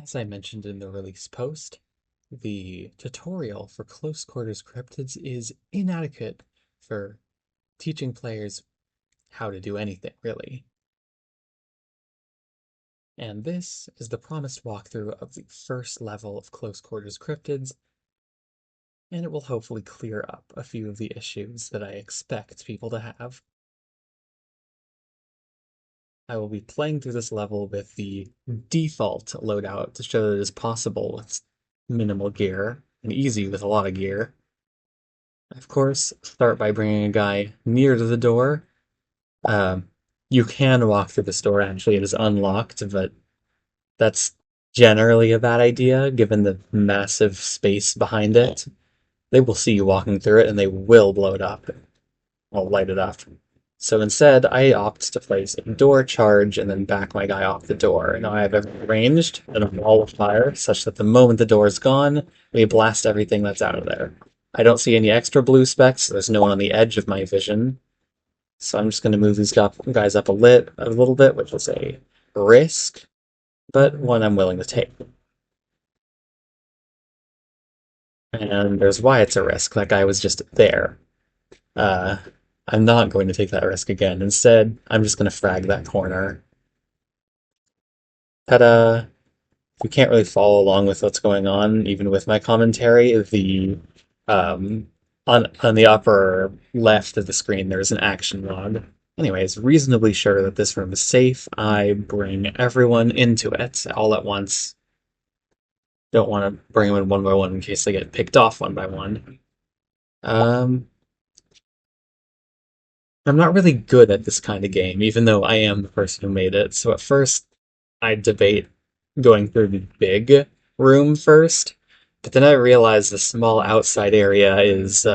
As I mentioned in the release post, the tutorial for close quarters cryptids is inadequate for teaching players how to do anything, really. And this is the promised walkthrough of the first level of close quarters cryptids, and it will hopefully clear up a few of the issues that I expect people to have. I will be playing through this level with the default loadout to show that it is possible with minimal gear, and easy with a lot of gear. Of course, start by bringing a guy near to the door. Um, you can walk through this door, actually, it is unlocked, but that's generally a bad idea given the massive space behind it. They will see you walking through it and they will blow it up. I'll light it up. So instead, I opt to place a door charge and then back my guy off the door. Now I have everything arranged in a wall of fire such that the moment the door is gone, we blast everything that's out of there. I don't see any extra blue specks, so there's no one on the edge of my vision. So I'm just going to move these guys up a little bit, which is a risk, but one I'm willing to take. And there's why it's a risk. That guy was just there. Uh, I'm not going to take that risk again. Instead, I'm just going to frag that corner. Ta-da! You can't really follow along with what's going on, even with my commentary. Um, on the upper left of the screen, there's an action log. Anyways, reasonably sure that this room is safe, I bring everyone into it all at once. Don't want to bring them in one by one in case they get picked off one by one. Um, I'm not really good at this kind of game, even though I am the person who made it. So at first, I debate going through the big room first, but then I realized the small outside area is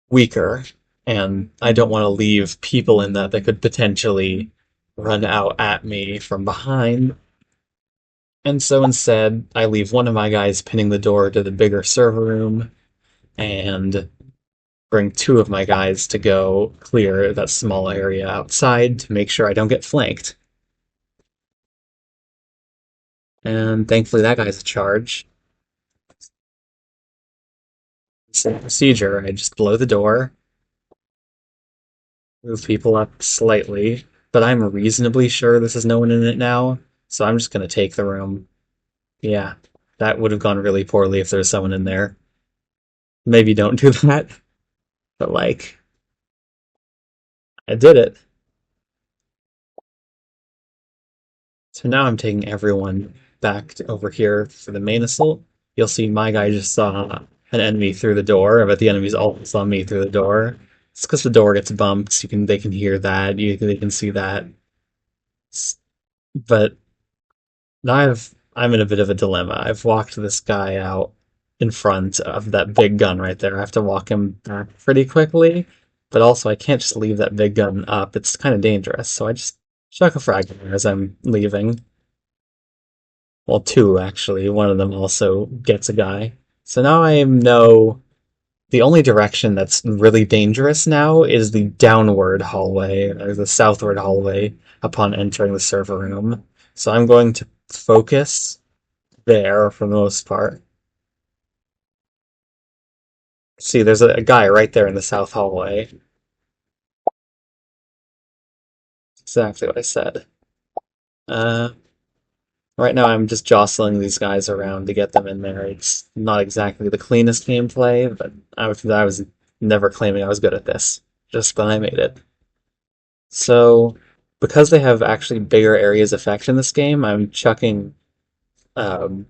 weaker, and I don't want to leave people in that could potentially run out at me from behind. And so instead, I leave one of my guys pinning the door to the bigger server room, and bring two of my guys to go clear that small area outside to make sure I don't get flanked. And thankfully, that guy's a charge. Same procedure. I just blow the door, move people up slightly, but I'm reasonably sure this is no one in it now, so I'm just gonna take the room. Yeah, that would have gone really poorly if there's someone in there. Maybe don't do that, but like, I did it. So now I'm taking everyone back over here for the main assault. You'll see my guy just saw an enemy through the door, but the enemies all saw me through the door. It's because the door gets bumped. They can hear that. They can see that. But now I'm in a bit of a dilemma. I've walked this guy out in front of that big gun right there. I have to walk him back pretty quickly, but also I can't just leave that big gun up. It's kind of dangerous. So I just chuck a frag in there as I'm leaving. Well, two actually. One of them also gets a guy. So now I know the only direction that's really dangerous now is the downward hallway, or the southward hallway, upon entering the server room. So I'm going to focus there for the most part. See, there's a guy right there in the south hallway. Exactly what I said. Uh, right now I'm just jostling these guys around to get them in there. It's not exactly the cleanest gameplay, but I was never claiming I was good at this, just when I made it. So, because they have actually bigger areas effect in this game, I'm chucking um,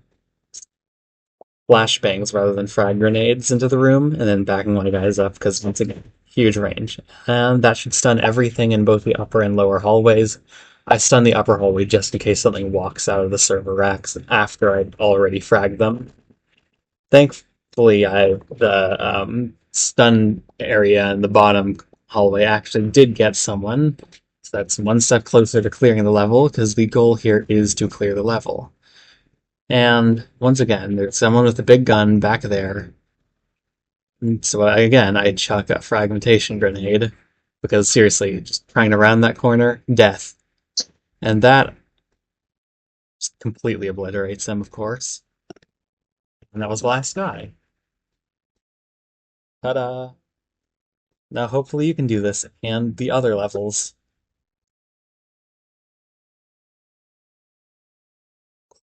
flashbangs rather than frag grenades into the room, and then backing my guys up because once again, huge range. And that should stun everything in both the upper and lower hallways. I stun the upper hallway just in case something walks out of the server racks after I'd already fragged them. Thankfully, the stun area in the bottom hallway actually did get someone. So that's one step closer to clearing the level, because the goal here is to clear the level. And once again, there's someone with a big gun back there. And so again, I chuck a fragmentation grenade, because seriously, just trying to round that corner, death. And that completely obliterates him, of course. And that was the last guy. Ta-da! Now hopefully you can do this and the other levels.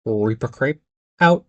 CreeperCrepe out.